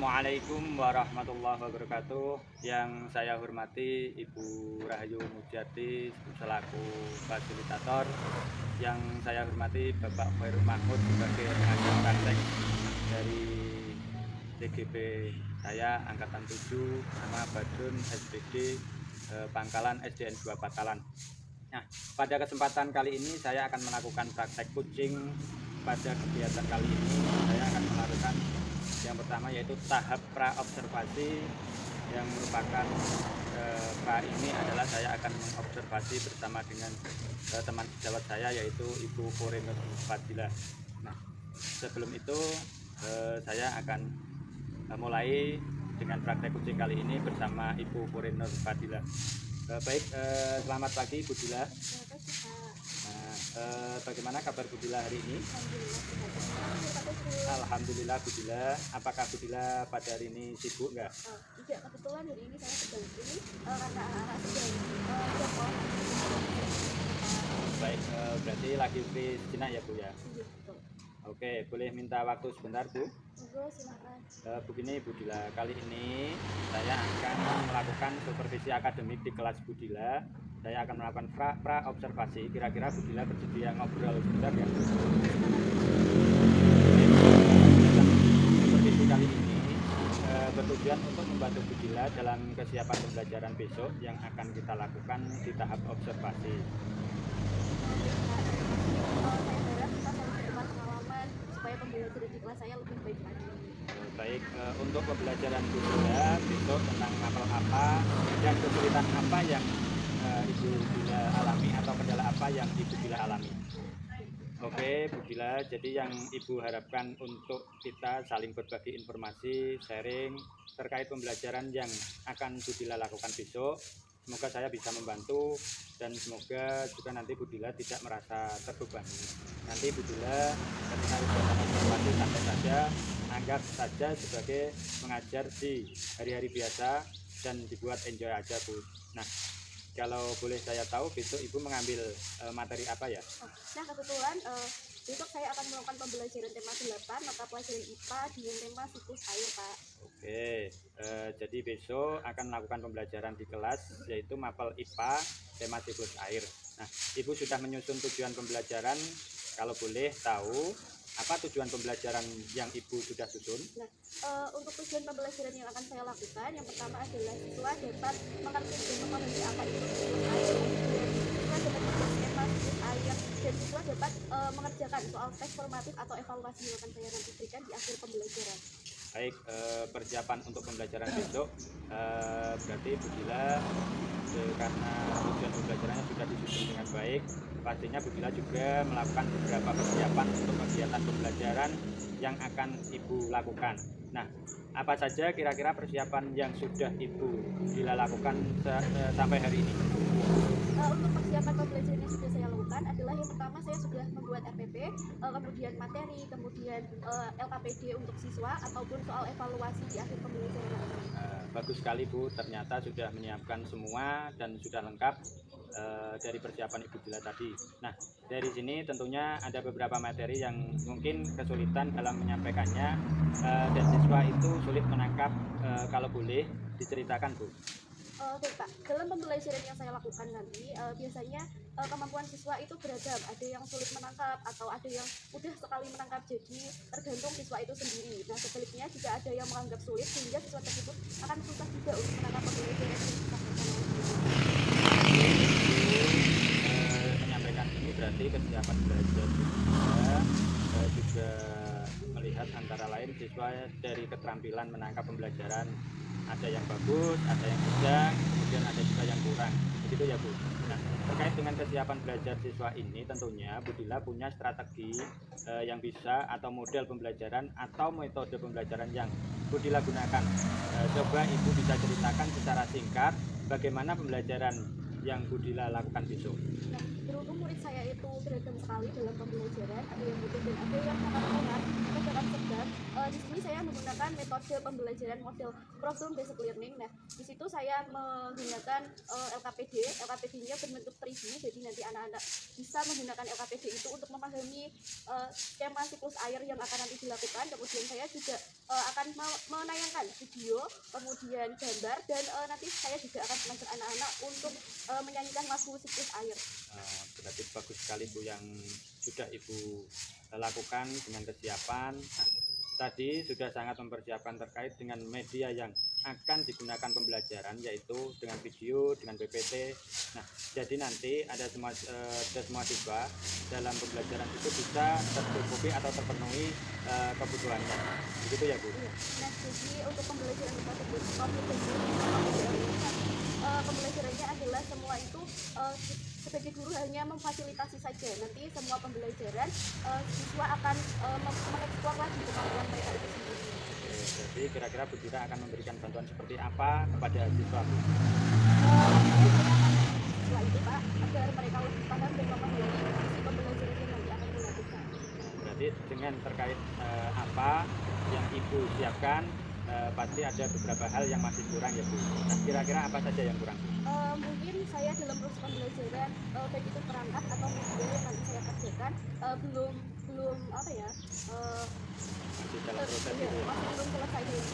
Assalamualaikum warahmatullahi wabarakatuh. Yang saya hormati Ibu Rahayu Mujiati selaku fasilitator. Yang saya hormati Bapak Khairul Mahmud sebagai pengajar praktek dari TGP saya Angkatan 7, nama Badrun SPG Pangkalan SDN 2 Patalan. Nah, pada kesempatan kali ini saya akan melakukan praktek kucing. Pada kegiatan kali ini saya akan melakukan yang pertama yaitu tahap pra-observasi, yang merupakan pra ini adalah saya akan mengobservasi bersama dengan teman sejawat saya yaitu Ibu Korenur Fadila. Nah, sebelum itu saya akan mulai dengan praktek kucing kali ini bersama Ibu Korenur Fadila. Baik, selamat pagi Bu Dila. Bagaimana kabar Bu Dila hari ini? Alhamdulillah Bu Dila. Apakah Bu Dila pada hari ini sibuk enggak? Tidak, kebetulan hari ini saya sedang ini karena anak-anak sedang sekolah. Baik, berarti lagi free sejenak ya Bu ya? Betul. Oke, boleh minta waktu sebentar Bu? Monggo, silakan. Begini Bu Dila, kali ini saya akan melakukan supervisi akademik di kelas Bu Dila. Saya akan melakukan pra-observasi. Kira-kira Bu Dila bersedia ngobrol sebentar ya? Supervisi kali ini bertujuan untuk membantu Bu Dila dalam kesiapan pembelajaran besok yang akan kita lakukan di tahap observasi. Saya harap kita saling bertukar pengalaman supaya pembelajaran di kelas saya lebih baik lagi. Baik, untuk pembelajaran Bu Dila besok tentang mapel apa dan kesulitan apa yang Ibu Dila alami atau kendala apa yang Ibu Dila alami. Oke Bu Dila, jadi yang Ibu harapkan untuk kita saling berbagi informasi, sharing terkait pembelajaran yang akan Bu Dila lakukan besok. Semoga saya bisa membantu dan semoga juga nanti Bu Dila tidak merasa terbebani. Nanti Bu Dila ketika kegiatan observasi santai saja, anggap saja sebagai mengajar di hari-hari biasa dan dibuat enjoy aja Bu. Nah, kalau boleh saya tahu besok Ibu mengambil materi apa ya? Nah, kebetulan besok saya akan melakukan pembelajaran tema 8 mata pelajaran IPA dengan tema siklus air, Pak. Oke, jadi besok akan melakukan pembelajaran di kelas yaitu mapel IPA tema siklus air. Nah, Ibu sudah menyusun tujuan pembelajaran. Kalau boleh tahu apa tujuan pembelajaran yang Ibu sudah susun? Nah, untuk tujuan pembelajaran yang akan saya lakukan, yang pertama adalah siswa dapat mengerti dan memahami apa itu siklus air, siswa dapat mengerti tema siklus air, dan siswa dapat mengerjakan soal tes formatif atau evaluasi yang akan saya nanti berikan di akhir pembelajaran. Baik, persiapan untuk pembelajaran besok berarti Bu Dila karena tujuan pembelajarannya sudah disusun dengan baik, pastinya Bu Dila juga melakukan beberapa persiapan untuk kegiatan pembelajaran yang akan Ibu lakukan. Nah, apa saja kira-kira persiapan yang sudah Ibu Dila lakukan sampai hari ini? Untuk persiapan pembelajaran yang sudah saya lakukan adalah yang pertama saya sudah membuat RPP, kemudian materi, kemudian LKPD untuk siswa ataupun soal evaluasi di akhir pembelajaran. Bagus sekali Bu, ternyata sudah menyiapkan semua dan sudah lengkap dari persiapan Ibu Dila tadi. Nah, dari sini tentunya ada beberapa materi yang mungkin kesulitan dalam menyampaikannya dan siswa itu sulit menangkap. Kalau boleh diceritakan Bu. Oke Pak, dalam pembelajaran yang saya lakukan nanti biasanya kemampuan siswa itu beragam, ada yang sulit menangkap atau ada yang mudah sekali menangkap, jadi tergantung siswa itu sendiri. Nah, sebaliknya jika ada yang menganggap sulit sehingga siswa tersebut akan susah juga untuk menangkap pembelajaran yang disampaikan oleh guru. Menyampaikan ini berarti kesiapan belajar juga melihat antara lain siswa dari keterampilan menangkap pembelajaran, ada yang bagus, ada yang sedang, kemudian ada juga yang kurang, begitu ya Bu. Nah, terkait dengan kesiapan belajar siswa ini tentunya Bu Dila punya strategi yang bisa atau model pembelajaran atau metode pembelajaran yang Bu Dila gunakan. Coba Ibu bisa ceritakan secara singkat bagaimana pembelajaran yang Budila lakukan besok? Nah, berhubung murid saya itu beragam sekali dalam pembelajaran, ada yang mudah dan ada yang sangat berat, sangat sedang. Di sini saya menggunakan metode pembelajaran model problem based learning. Nah, di situ saya menggunakan LKPD. LKPD-nya berbentuk 3D, jadi nanti anak-anak bisa menggunakan LKPD itu untuk memahami skema siklus air yang akan nanti dilakukan. Kemudian saya juga akan menayangkan video, kemudian gambar, dan nanti saya juga akan mengajak anak-anak untuk menyanyikan lagu siklus air. Berarti bagus sekali Bu yang sudah Ibu lakukan dengan kesiapan. Nah, tadi sudah sangat mempersiapkan terkait dengan media yang akan digunakan pembelajaran, yaitu dengan video, dengan PPT. Nah, jadi nanti ada semua siswa dalam pembelajaran itu bisa tercukupi atau terpenuhi kebutuhannya. Begitu ya Bu? Iya. Nah, jadi untuk pembelajaran tersebut, pembelajarannya adalah semua itu sebagai guru hanya memfasilitasi saja. Nanti semua pembelajaran siswa akan mengeksplor lagi kemampuan mereka itu sendiri. Oke, jadi kira-kira Bu Dira akan memberikan bantuan seperti apa kepada siswa Bu? Siswa itu Pak, agar mereka lebih paham dan memahami isi pembelajaran yang nanti akan dilakukan. Berarti dengan terkait apa yang Ibu siapkan, pasti ada beberapa hal yang masih kurang ya Bu. Nah, kira-kira apa saja yang kurang? Mungkin saya dalam proses pembelajaran baik itu perangkat atau media yang nanti saya kerjakan belum apa ya Masih dalam proses itu ya? masih belum selesai dulu.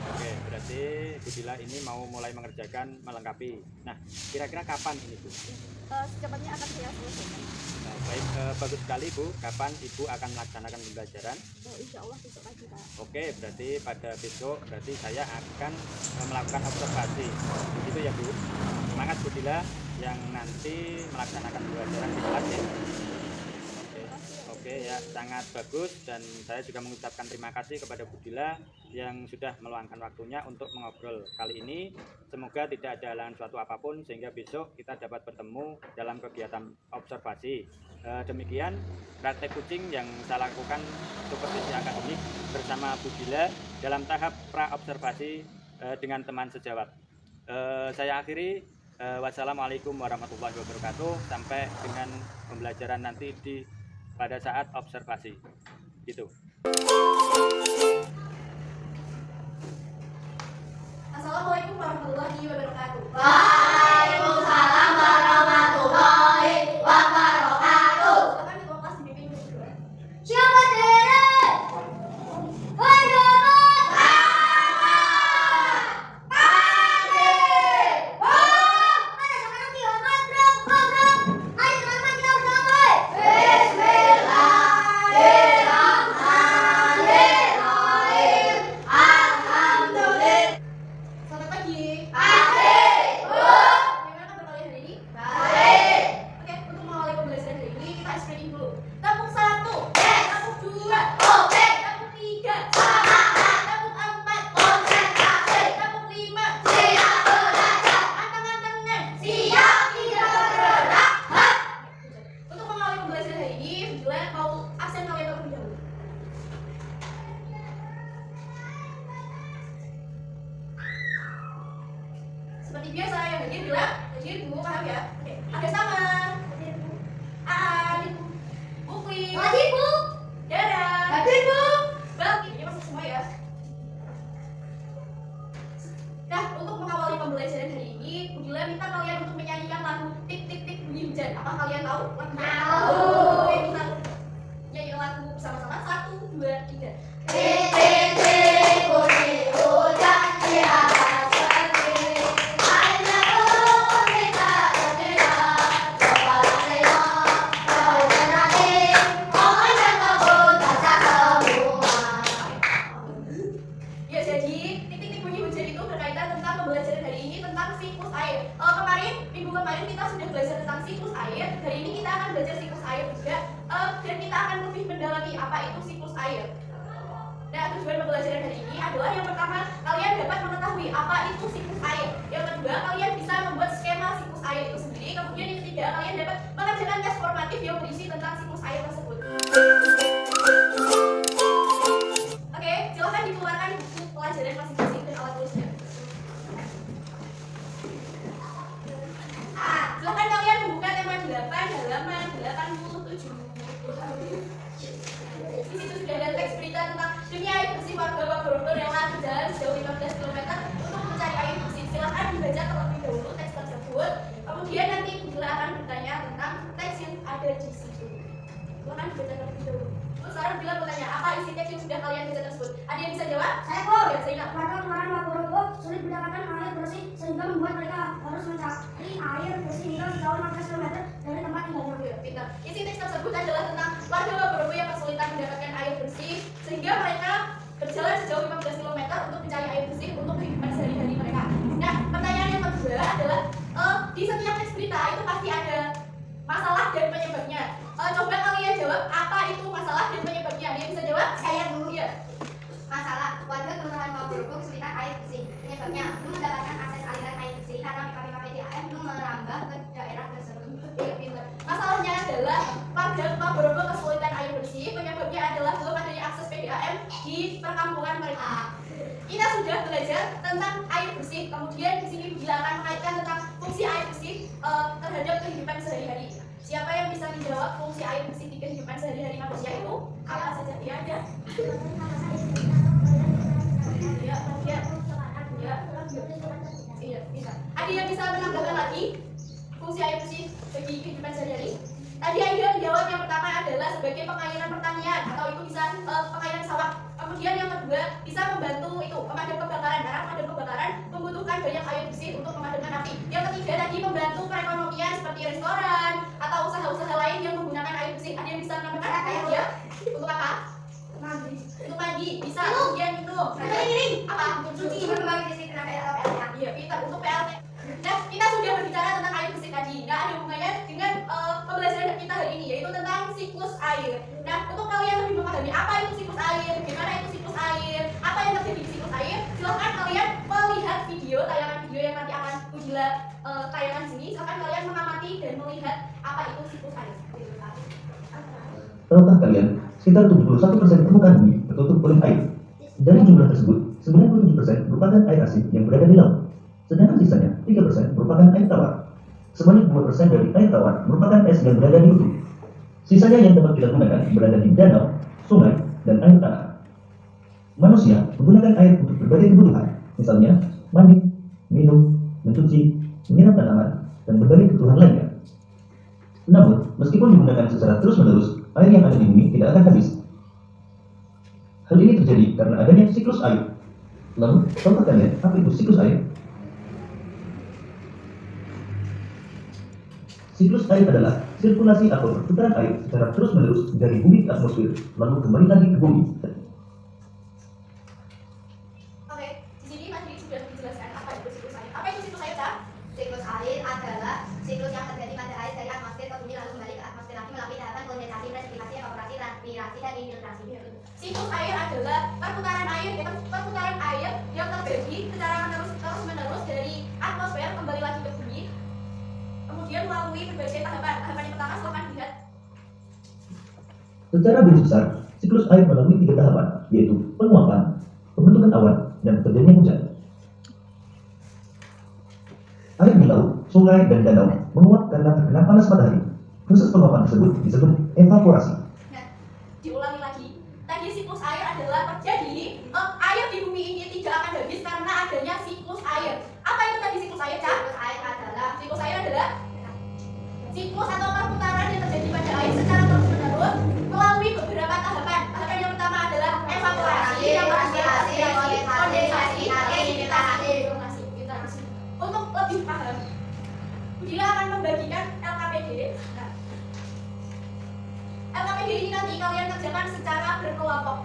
Oke, berarti Bu Dila ini mau mulai mengerjakan melengkapi. Nah, kira-kira kapan ini Bu? Secepatnya akan saya selesaikan. Nah, baik, bagus sekali Bu. Kapan Ibu akan melaksanakan pembelajaran? Insya Allah besok pagi Pak. Oke, berarti pada besok berarti saya akan melakukan observasi. Begitu ya Bu. Semangat Bu Dila yang nanti melaksanakan pembelajaran di kelas ya. Oke ya, sangat bagus, dan saya juga mengucapkan terima kasih kepada Bu Dila yang sudah meluangkan waktunya untuk mengobrol kali ini. Semoga tidak ada halangan suatu apapun sehingga besok kita dapat bertemu dalam kegiatan observasi. Demikian praktek kucing yang saya lakukan supervisi akademik bersama Bu Dila dalam tahap pra-observasi dengan teman sejawat. Saya akhiri. Wassalamualaikum warahmatullahi wabarakatuh. Sampai dengan pembelajaran nanti pada saat observasi. Gitu. Assalamualaikum warahmatullahi wabarakatuh. Waalaikumsalam warahmatullahi wabarakatuh. Silakan ketua kelas dipimpin berdua. Siapa diri? Berdiri. Selamat pagi. Pagi. Bagaimana kabar kalian hari ini? Baik. Oke, untuk mengawali pembelajaran hari ini kita screening dulu. Tabung 1, Yes. tabung 2, Oke. tabung 3, Semangat. tabung 4, Konsentrasi. tabung 5, Siap belajar. anteng-antengan. Siap tidak bergerak. Hap. Untuk mengawali pembelajaran hari ini, Bulan mau absen kalian terlebih dahulu. Seperti biasa yang hadir bilang, hadir Bu, paham ya? Oke, ada sama. Aan, Bukli, Hadir, Bu. Dara, Hadir, Bu. Balki, ini masuk semua ya. Nah, untuk mengawali pembelajaran hari ini, Bu Gila minta kalian untuk menyanyikan lagu Tik Tik Tik Bunyi Hujan. Apa kalian tahu lagunya? Tahu. Oke, kita nyanyi lagu bersama-sama. 1, 2, 3. Titik-titik bunyi hujan di atas negeri. Hanya untuk kita bertiga. Coba tengok jauh menanti. Pohon dan kebun basah semua. Ya, jadi titik-titik bunyi hujan itu berkaitan tentang pembelajaran hari ini tentang siklus air. Minggu kemarin kita sudah belajar tentang siklus air. Hari ini kita akan belajar siklus air juga, dan kita akan lebih mendalami apa itu siklus air. Nah, tujuan pembelajaran hari ini adalah yang pertama, kalian dapat mengetahui apa itu siklus air. Yang kedua, kalian bisa membuat skema siklus air itu sendiri. Kemudian yang ketiga, kalian dapat mengerjakan tes formatif yang berisi tentang siklus air tersebut. Oke, silakan dikeluarkan buku pelajaran masing-masing dan alat tulisnya. Ah. JC. Silakan dibaca terlebih dahulu. Terus sekarang Bila bertanya, apa isi teks yang sudah kalian baca tersebut? Ada yang bisa jawab? Saya kok. Ya, Zainab. Warga kelurahan Maporogo sulit mendapatkan air bersih sehingga membuat mereka harus mencari air bersih hingga sejauh 15 km dari tempat tinggalnya. Ya, pintar. Isi teks tersebut adalah tentang warga Maporogo yang kesulitan mendapatkan air bersih sehingga mereka berjalan sejauh 15 km untuk mencari air bersih untuk kehidupan sehari-hari mereka. Nah, pertanyaan yang kedua adalah di setiap teks berita itu pasti ada masalah dan penyebabnya. Coba kalian jawab apa itu masalah dan penyebabnya. Dia bisa jawab? Saya dulu. Iya. Masalah warga kelurahan Maporogo kesulitan air bersih. Penyebabnya belum mendapatkan akses aliran air bersih karena pipa-pipa PDAM belum merambah ke daerah tersebut. Iya, pintar. Masalahnya adalah warga Maporogo kesulitan air bersih. Penyebabnya adalah belum adanya akses PDAM di perkampungan mereka. Kita sudah belajar tentang air bersih. Kemudian di sini Bila akan mengaitkan tentang fungsi air bersih terhadap kehidupan sehari-hari. Siapa yang bisa menjawab fungsi air bersih di kehidupan sehari-hari manusia itu? Apa saja? Dia ada. Ya, ya, ya. Iya, bisa. Ada yang bisa menambahkan lagi fungsi air bersih bagi kehidupan sehari-hari? Tadi Aida menjawab yang pertama adalah sebagai pengairan pertanian atau itu bisa pengairan sawah. Kemudian yang kedua bisa membantu itu pemadam kebakaran karena pemadam kebakaran membutuhkan banyak air bersih untuk memadamkan api. Yang ketiga tadi membantu perekonomian seperti restoran atau usaha-usaha lain yang menggunakan air bersih. Ada yang bisa menambahkan kayak dia? Untuk apa? Mandi. Untuk mandi bisa. Kemudian minum. Apa? Cuci membagi listrik tenaga atau PLTA. Iya, pintar untuk PLT. Nah, kita sudah berbicara tentang air bersih tadi. Nah, ada hubungannya dengan pembelajaran kita hari ini, yaitu tentang siklus air. Nah, untuk kalian lebih memahami apa itu siklus air, bagaimana itu siklus air, apa yang terjadi di siklus air, silahkan kalian melihat video, tayangan video yang nanti akan Ujila tayangan sini. Silahkan kalian mengamati dan melihat apa itu siklus air. Tahukah kalian, sekitar 71% permukaan bumi tertutup oleh air. Dari jumlah tersebut, 97% merupakan air asin yang berada di laut, sedangkan sisanya 3% merupakan air tawar. Sebanyak 2% dari air tawar merupakan es yang berada di udara. Sisanya yang dapat kita gunakan berada di danau, sungai, dan air tanah. Manusia menggunakan air untuk berbagai kebutuhan, misalnya mandi, minum, mencuci, menyiram tanaman, dan berbagai kebutuhan lainnya. Namun, meskipun digunakan secara terus-menerus, air yang ada di bumi tidak akan habis. Hal ini terjadi karena adanya siklus air. Lalu, tahukah kalian apa itu siklus air? Siklus air adalah sirkulasi atau perputaran air secara terus-menerus dari bumi ke atmosfer, lalu kembali lagi ke bumi. Oke, di sini Mas Didi sudah dijelaskan apa itu siklus air. Apa itu siklus air, Cak? Siklus air adalah siklus yang terjadi pada air dari atmosfer ke bumi lalu kembali ke atmosfer lagi melalui tahapan kondensasi, presipitation, evaporasi, transpirasi, dan infiltrasi. Siklus air adalah perputaran air yang terjadi secara terus-menerus dari atmosfer kembali lagi ke bumi. Kemudian melalui berbagai tahapan. Tahapan yang pertama silakan dilihat. Secara garis besar, siklus air melalui 3 tahapan, yaitu penguapan, pembentukan awan, dan terjadinya hujan. Air di laut, sungai, dan danau menguap karena terkena panas matahari. Proses penguapan tersebut disebut evaporasi. Nah, diulangi lagi. Tadi siklus air adalah terjadi air di bumi ini tidak akan habis karena adanya siklus air. Apa itu tadi siklus air, Cak? Siklus air adalah siklus atau perputaran yang terjadi pada air secara terus-menerus melalui beberapa tahapan. Tahapan yang pertama adalah evaporasi, yang kedua kondensasi, infiltrasi. Untuk lebih paham, Budila akan membagikan LKPD. Nah, LKPD ini nanti kalian kerjakan secara berkelompok.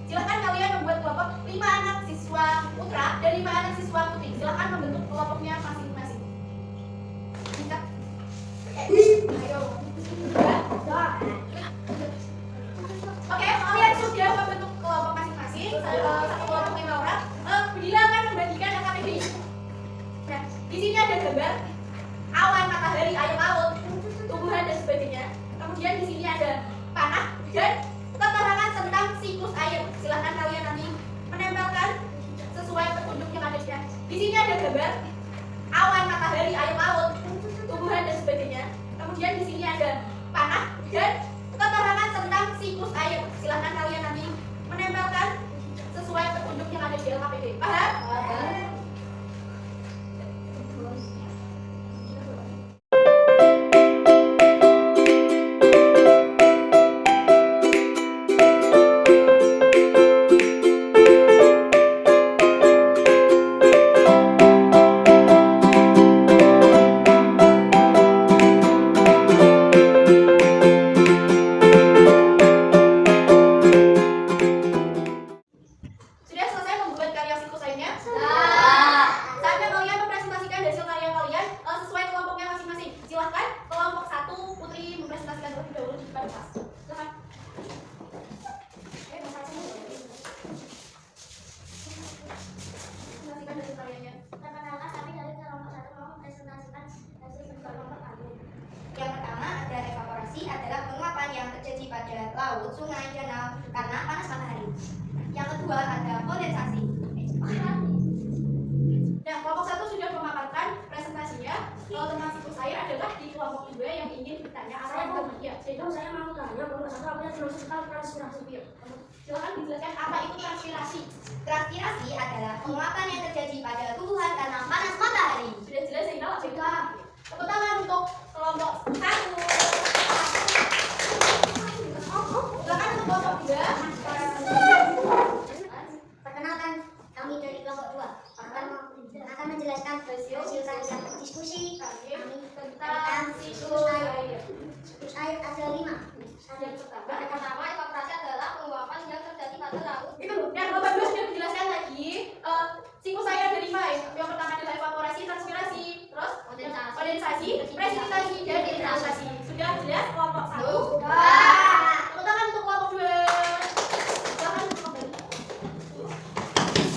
Silakan kalian membuat kelompok 5 anak siswa putra dan 5 anak siswa putri. Silakan membentuk kelompoknya masing-masing. Ayo. Oke, kalian sudah membentuk kelompok masing-masing. Satu kelompok 5 orang. Budila akan membagikan LKPD. Nah, di sini ada gambar awan, matahari, air laut, tumbuhan dan sebagainya. Kemudian di sini ada panah dan keterangan tentang siklus air. Silahkan kalian nanti menempelkan sesuai petunjuk yang ada di sini ada gambar awan, matahari, air laut, tumbuhan dan sebagainya. Kemudian di sini ada panah dan keterangan tentang siklus air. Silahkan kalian nanti menempelkan sesuai petunjuk yang ada di LKPD. Paham? terjadi pada laut, sungai, danau karena panas matahari. Yang kedua ada kondensasi. Nah, kelompok 1 sudah memaparkan presentasinya. Tentang siklus air adalah di kelompok 2 yang ingin bertanya Saya mau tanya kelompok 1 apa yang terus tentang transpirasi. Silakan dijelaskan apa itu transpirasi. Transpirasi adalah penguapan yang terjadi pada tumbuhan karena panas matahari. Sudah jelas Zainal? Sudah. Tepuk tangan untuk kelompok 1. Silakan untuk kelompok 2. Perkenalkan, kami dari kelompok 2 akan menjelaskan hasil diskusi kami tentang siklus air. Siklus air ada 5. Yang pertama, evaporasi adalah penguapan yang terjadi pada laut. Itu loh. Dan kelompok 2 sudah menjelaskan lagi siklus air ada 5 ya. Yang pertama adalah evaporasi, transpirasi, terus kondensasi, presipitasi, dan infiltrasi. Sudah jelas kelompok 1? Tepuk tangan untuk kelompok 2. Silakan kembali.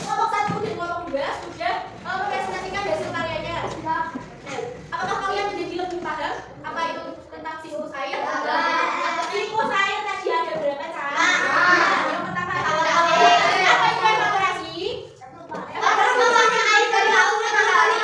Kelompok 1 dan kelompok 2 sudah mempresentasikan hasil karyanya. Nah, apakah kalian menjadi lebih paham apa itu tentang siklus air? Siklus air tadi ada berapa cara? Yang pertama adalah apa itu evaporasi? Penguapan air dari laut ke matahari.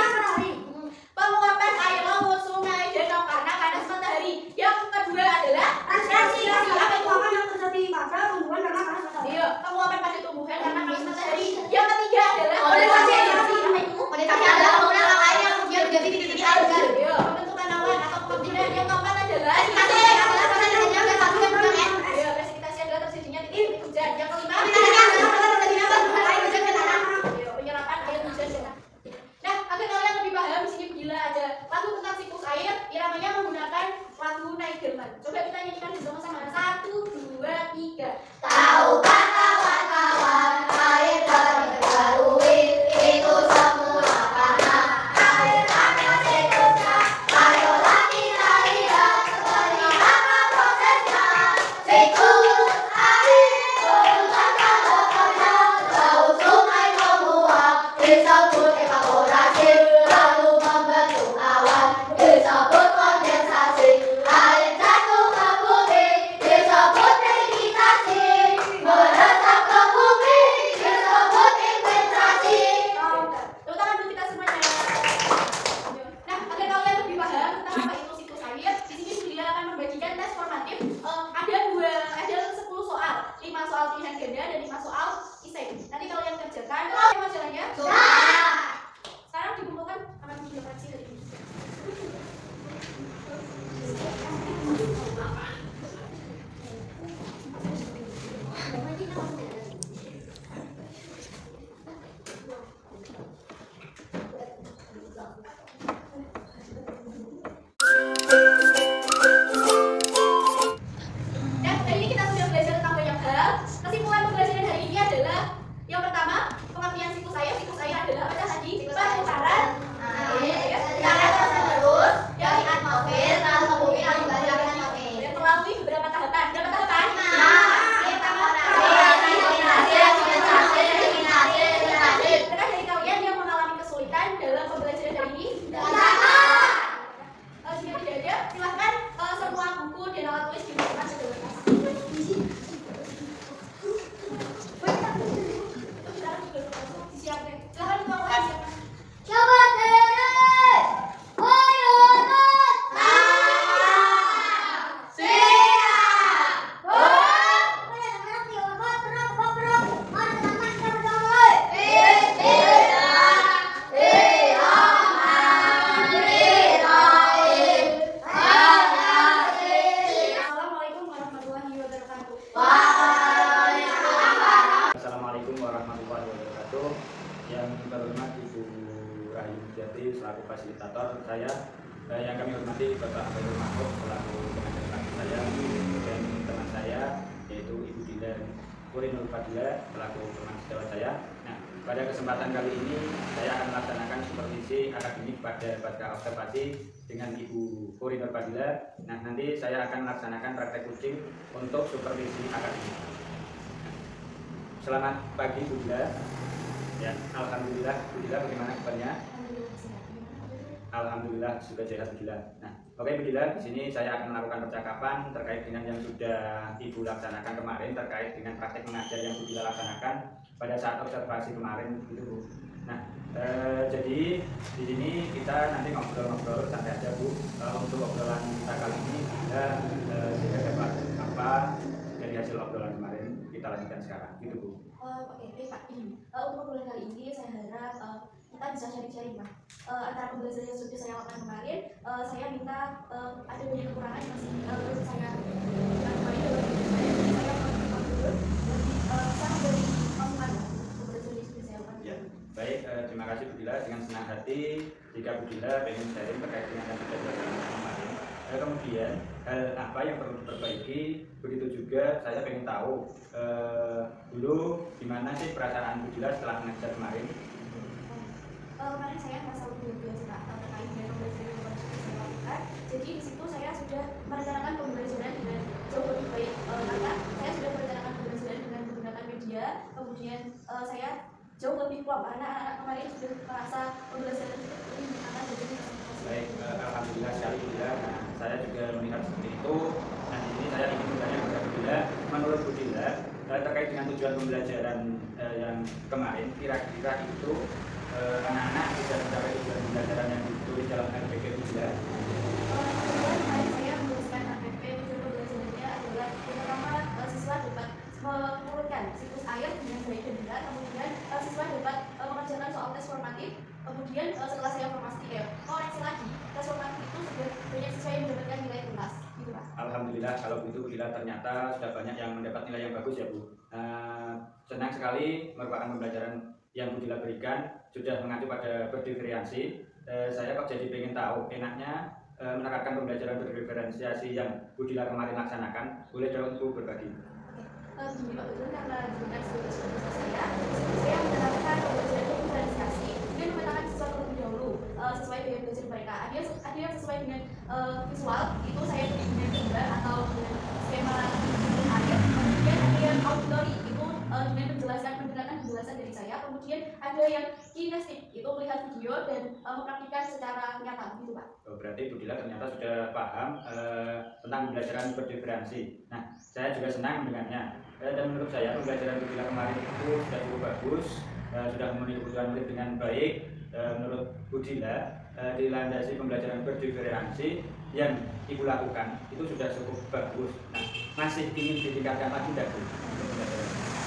Penguapan air laut, sungai, danau karena panas matahari. Yang kedua adalah transpirasi. Apa itu? yang terjadi pada tumbuhan karena panas matahari. Iya, penguapan pada tumbuhan karena panas matahari. Yang ketiga adalah Kondensasi. Apa itu? Kondensasi adalah penggunaan air yang kemudian menjadi titik-titik air. Iya, pembentukan awan atau kemudian yang keempat adalah Presipitasi adalah proses terjadinya batu yang bergerak. Iya, presipitasi adalah terjadinya titik hujan. Yang kelima Kondensasi adalah proses terjadinya batuan air hujan ke tanah. iya, penyerapan air hujan. Nah, agar kalian lebih paham di sini bila ada lagu tentang siklus air, iramanya menggunakan lagu Naigelman. Coba kita nyanyikan bersama-sama. 1, 2, 3. Tahukah kawan-kawan, air dapat diperbarui, itu semua karena air ada siklusnya. Ayolah kita lihat seperti apa prosesnya. Siklus air berusaha bekerja, laut sungai menguap, disebut evaporasi, lalu membentuk awan, disebut kondensasi. Air jatuh ke bumi, disebut presipitasi, meresap ke bumi, disebut infiltrasi. Tepuk tangan dulu kita semuanya. Nah, agar kalian lebih paham tentang apa itu siklus air, di sini Julia akan membagikan tes formatif. Ada 10 soal, 5 soal pilihan ganda dan 5 soal esai. Nanti kalian kerjakan. Majalahnya. Sekarang dikumpulkan akan digunakan sih dari ini. Dan hari ini kita sudah belajar tentang banyak hal. Kesimpulan pembelajaran hari ini adalah yang pertama, pengertian siklus air. Siklus air adalah apa tadi? Perputaran air Secara terus-menerus dari atmosfer lalu ke bumi lalu kembali lagi ke atmosfer. dan melalui beberapa tahapan. Berapa tahapan? Adakah dari kalian yang mengalami kesulitan dalam pembelajaran hari ini? Jika tidak ada, silahkan semua buku dan alat tulis dimasukkan ke dalam tas. Disiapkan. Silahkan dikeluarkan, disiapkan. Coba terus. Assalamualaikum warahmatullahi wabarakatuh. Assalamualaikum warahmatullahi wabarakatuh. Yang terhormat Ibu Rahayu Mujiati selaku fasilitator saya, yang kami hormati Bapak Khairul Mahmud selaku pengajar praktik saya, dan teman saya yaitu Ibu Dinda Puri Nur Fadila selaku teman sejawat saya. Nah, pada kesempatan kali ini saya akan melaksanakan supervisi akademik pada pasca observasi dengan Ibu Puri Nur Fadila. Nah, nanti saya akan melaksanakan praktek kucing untuk supervisi akademik. Selamat pagi Bu Dila. Ya, alhamdulillah Bu Dila, bagaimana kabarnya? Alhamdulillah sudah sehat Budila. Nah, oke Budila, di sini saya akan melakukan percakapan terkait dengan yang sudah Ibu laksanakan kemarin terkait dengan praktek mengajar yang Budila laksanakan pada saat observasi kemarin gitu Bu. Nah, jadi di sini kita nanti ngobrol-ngobrol santai aja Bu. Untuk obrolan kita kali ini kita sehingga dapat apa dari hasil obrolan kemarin kita lanjutkan sekarang gitu Bu. Oke, baik Pak. Untuk bulan kali ini saya harap kita bisa sharing-sharing Pak. Antara pembelajaran yang sudah saya lakukan kemarin, saya minta ada banyak kekurangan yang masih harus saya lakukan kemarin dalam hidup saya. Jadi saya mau dulu lebih sama dari masukan pembelajaran yang sudah saya lakukan. Ya, baik. Terima kasih Budila. Dengan senang hati jika Budila pengen sharing terkait dengan yang sudah dilakukan kemarin. Kemudian hal apa yang perlu diperbaiki, begitu juga saya pengen tahu dulu gimana sih perasaan Budila setelah mengajar kemarin. Kemarin saya merasa lebih biasa Pak terkait dengan pembelajaran yang sudah saya lakukan. Jadi di situ saya sudah merencanakan pembelajaran dengan jauh lebih baik karena saya sudah merencanakan pembelajaran dengan menggunakan media. Kemudian saya jauh lebih kuat karena anak-anak kemarin sudah merasa pembelajaran itu lebih menyenangkan dan lebih konsentrasi. Baik, alhamdulillah sekali Budila. Nah, saya juga melihat seperti itu. Nah, di sini saya ingin bertanya kepada Budila, menurut Budila terkait dengan tujuan pembelajaran yang kemarin, kira-kira itu anak-anak sudah mencapai tujuan pembelajaran yang ditulis dalam RPP Budila. Kemudian kemarin saya menuliskan RPP tujuan pembelajarannya adalah yang pertama siswa dapat menurunkan siklus air dengan baik dan benar. Kemudian siswa dapat mengerjakan soal tes formatif. Kemudian setelah saya koreksi lagi, tes formatif itu sudah banyak siswa yang mendapatkan nilai tuntas, gitu Pak. Alhamdulillah kalau begitu Budila ternyata sudah banyak yang mendapat nilai yang bagus ya Bu. Senang sekali merupakan pembelajaran yang Budila berikan sudah mengacu pada berdiferensiasi. Saya kok jadi pengen tahu enaknya menerapkan pembelajaran berdiferensiasi yang Budila kemarin laksanakan. Boleh dong Bu berbagi? Begini Pak, betul karena dengan sebagai saya menerapkan pembelajaran diferensiasi dengan memetakan siswa terlebih dahulu sesuai dengan belajar mereka. Ada yang sesuai dengan visual, itu saya beri dengan gambar atau dengan skema air. Kemudian ada yang auditory, itu dengan menggunakan penjelasan dari saya. Kemudian ada yang kinestik, itu melihat video dan mempraktikkan secara nyata, gitu Pak. Berarti Budila ternyata sudah paham tentang pembelajaran berdiferensi. Nah, saya juga senang mendengarnya. Dan menurut saya pembelajaran Budila kemarin itu sudah cukup bagus, sudah memenuhi kebutuhan murid dengan baik. Menurut Budila, dilandasi pembelajaran berdiferensi yang Ibu lakukan itu sudah cukup bagus. Nah, masih ingin ditingkatkan lagi tidak Bu?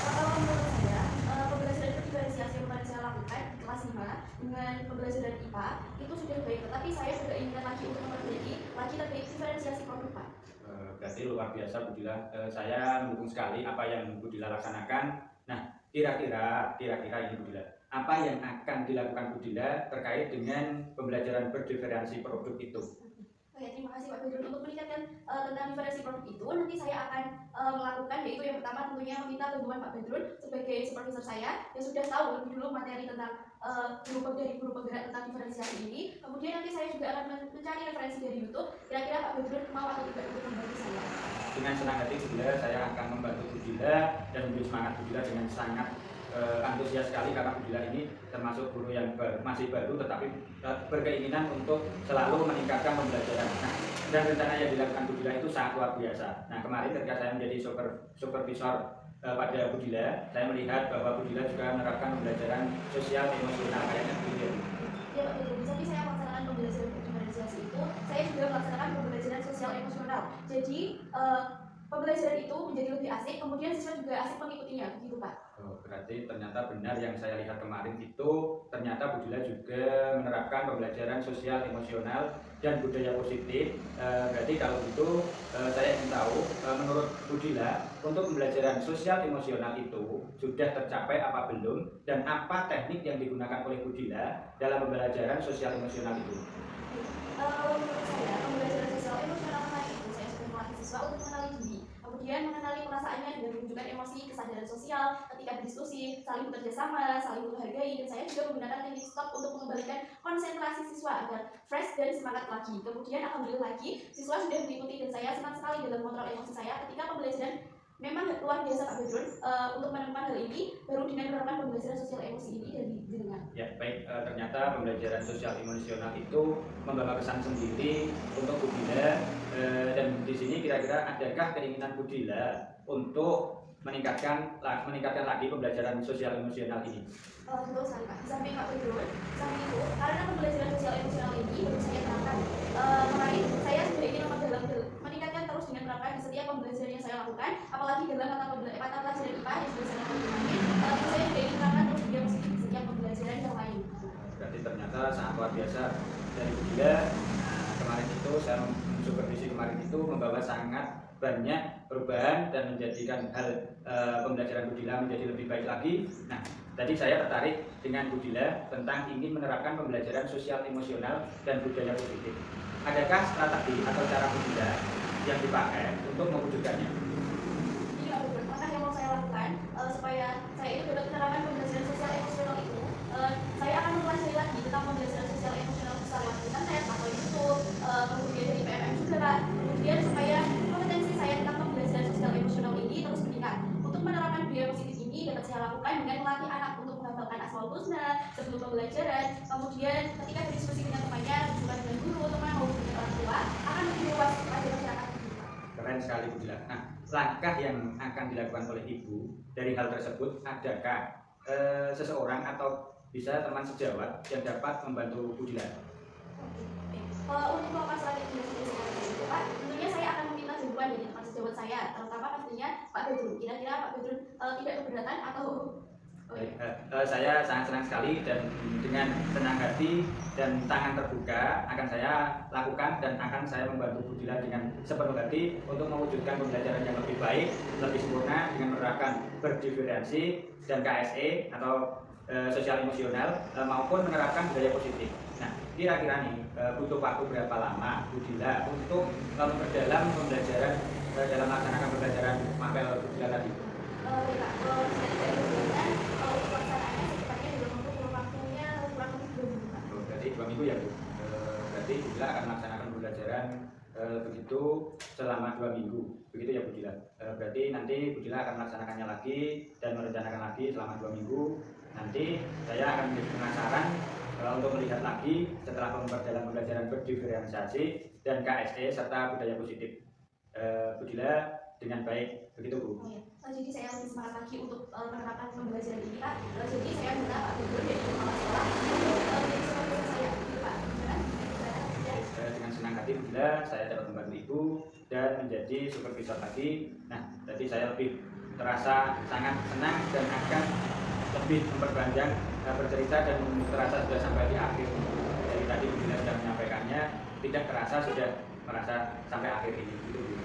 Kalau menurut saya, pembelajaran diferensiasi yang kemarin saya lakukan di kelas 5 dengan pembelajaran IPA itu sudah baik, tetapi saya juga ingin lagi untuk memperbaiki lagi terkait diferensiasi produk Pak. Berarti luar biasa Budila. Saya mendukung sekali apa yang Budila laksanakan. Nah, kira-kira ini Budila, apa yang akan dilakukan Budila terkait dengan pembelajaran berdiferensi produk itu? Oke, terima kasih Pak Bedrun. Untuk meningkatkan tentang diferensi produk itu, nanti saya akan melakukan, yaitu yang pertama tentunya meminta bantuan Pak Bedrun sebagai supervisor saya yang sudah tahu lebih dulu materi tentang guru penggerak tentang diferensiasi ini. Kemudian nanti saya juga akan mencari referensi dari YouTube. Kira-kira Pak Bedrun mau atau tidak untuk membantu saya? Dengan senang hati Budila, saya akan membantu Budila dan memberi semangat Budila dengan sangat antusias sekali karena Budila ini termasuk guru yang masih baru tetapi berkeinginan untuk selalu meningkatkan pembelajaran. Nah, dan rencana yang dilakukan Budila itu sangat luar biasa. Nah, kemarin ketika saya menjadi supervisor pada Budila, saya melihat bahwa Budila juga menerapkan pembelajaran sosial emosional kayaknya begitu. Ya Pak Bedrun, jadi saya melaksanakan pembelajaran diferensiasi itu, saya juga melaksanakan pembelajaran sosial emosional. Jadi pembelajaran itu menjadi lebih asik, kemudian siswa juga asik mengikutinya, begitu Pak. Berarti ternyata benar yang saya lihat kemarin itu, ternyata Budila juga menerapkan pembelajaran sosial emosional dan budaya positif. Berarti kalau itu saya ingin tahu, menurut Budila untuk pembelajaran sosial emosional itu sudah tercapai apa belum, dan apa teknik yang digunakan oleh Budila dalam pembelajaran sosial emosional itu? Kalau menurut saya, pembelajaran sosial emosional kemarin itu saya sudah melatih siswa untuk mengenali diri, kemudian mengenali perasaannya dengan menunjukkan emosi, kesadaran sosial, ketika berdiskusi, saling bekerja sama, saling menghargai, dan saya juga menggunakan teknik stop untuk mengembalikan konsentrasi siswa agar fresh dan semangat lagi. Kemudian alhamdulillah lagi, siswa sudah mengikuti dan saya senang sekali dalam mengontrol emosi saya ketika pembelajaran Memang luar biasa Pak Badrun, untuk menemukan hal ini baru dengan penerapan pembelajaran sosial emosi ini dari jenengan. Ya baik, ternyata pembelajaran sosial emosional itu membawa kesan sendiri untuk Budila, dan di sini kira-kira adakah keinginan Budila untuk meningkatkan lagi pembelajaran sosial emosional ini? Betul sekali Pak. Di samping Pak Badrun, samping itu karena pembelajaran sosial emosional ini baru saya terapkan kemarin, saya sudah ingin meningkatkan terus dengan terapkan di setiap pembelajaran yang saya lakukan, apalagi dalam mata pelajaran IPA yang sudah saya lakukan kemarin, saya juga ingin terapkan terus di setiap pembelajaran yang lain. Berarti ternyata sangat luar biasa dari Budila. Kemarin itu saya supervisi kemarin itu membawa sangat banyak perubahan dan menjadikan hal pembelajaran Budila menjadi lebih baik lagi. Nah, tadi saya tertarik dengan Budila tentang ingin menerapkan pembelajaran sosial emosional dan budaya positif. Adakah strategi atau cara Budila yang dipakai untuk mewujudkannya? Jadi Pak Badrun, maka yang mau saya lakukan supaya saya itu dapat menerapkan pembelajaran sosial emosional itu, saya akan mempelajari lagi tentang pembelajaran sosial emosional secara lanjutan, saya pakai YouTube, kemudian dari PMM juga Pak. Kemudian supaya kompetensi saya tentang pembelajaran sosial emosional ini terus meningkat. Untuk menerapkan budaya positif ini dapat saya lakukan dengan melatih anak untuk menghafalkan asmaul husna sebelum pembelajaran. Kemudian ketika berdiskusi dengan temannya, juga dengan guru, teman maupun dengan orang tua, akan lebih luas kepada masyarakat. Keren sekali Budila. Nah, langkah yang akan dilakukan oleh Ibu dari hal tersebut, adakah seseorang atau bisa teman sejawat yang dapat membantu Budila? Untuk melakukan strategi yang sudah saya lakukan itu Pak, tentunya saya akan meminta bantuan dari teman sejawat saya, terutama pastinya Pak Badrun. Kira-kira Pak Badrun tidak keberatan atau saya sangat senang sekali dan dengan senang hati dan tangan terbuka akan saya lakukan dan akan saya membantu Budila dengan sepenuh hati untuk mewujudkan pembelajaran yang lebih baik, lebih sempurna dengan menerapkan berdiferensi dan KSE atau sosial emosional maupun menerapkan budaya positif. Nah, kira-kira nih butuh waktu berapa lama Budila untuk memperdalam pembelajaran dalam melaksanakan pembelajaran mapel Budila tadi? Baik Pak, kalau saya tidak keberatan, kalau untuk pelaksanaannya secepatnya dalam waktunya kurang lebih 2 minggu Pak. Berarti 2 minggu ya Bu? Berarti Budila akan melaksanakan pembelajaran begitu selama 2 minggu, begitu ya Budila? Berarti nanti Budila akan melaksanakannya lagi dan merencanakan lagi selama 2 minggu. Nanti saya akan menjadi penasaran untuk melihat lagi setelah memperdalam pembelajaran berdiferensiasi dan KSE serta budaya positif. Budila dengan baik, begitu Bu? Oh, ya. Jadi saya lebih semangat lagi untuk menerapkan pembelajaran ini Pak. Jadi saya minta Pak Badrun dari kepala sekolah untuk menjadi supervisor saya, gitu Pak. Dengan senang hati Budila saya dapat membantu Ibu dan menjadi supervisor lagi. Nah, tadi saya lebih terasa sangat senang dan akan lebih memperpanjang bercerita dan terasa sudah sampai di akhir. Dari tadi Budila sudah menyampaikannya, tidak terasa sudah merasa sampai akhir ini. Gitu, Bu.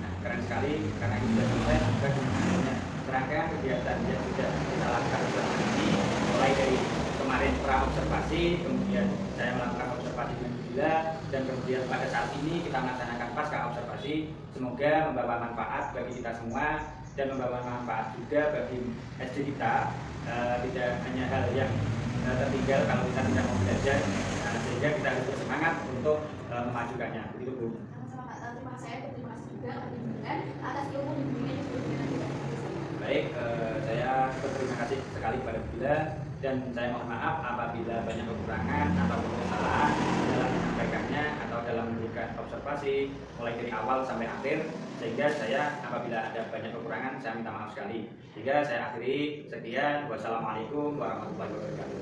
Nah, keren sekali karena ini sudah selesai bagaimana serangkaian kegiatan yang sudah kita lakukan bersama ini, mulai dari kemarin pra-observasi, kemudian saya melakukan observasi dengan Budila, dan kemudian pada saat ini kita melaksanakan pasca observasi. Semoga membawa manfaat bagi kita semua dan membawa manfaat juga bagi SD kita, tidak hanya hal yang tertinggal kalau kita tidak mau belajar, sehingga kita harus bersemangat untuk memajukannya. Begitu Bu. Sama-sama Pak, terima kasih juga atas ilmu dan bimbingan yang sudah diberikan. Baik, saya berterima kasih sekali kepada Budila dan saya mohon maaf apabila banyak kekurangan atau kesalahan dalam menyampaikannya atau dalam memberikan observasi mulai dari awal sampai akhir, sehingga saya apabila ada banyak kekurangan saya minta maaf sekali. Sehingga saya akhiri, sekian, wassalamualaikum warahmatullahi wabarakatuh.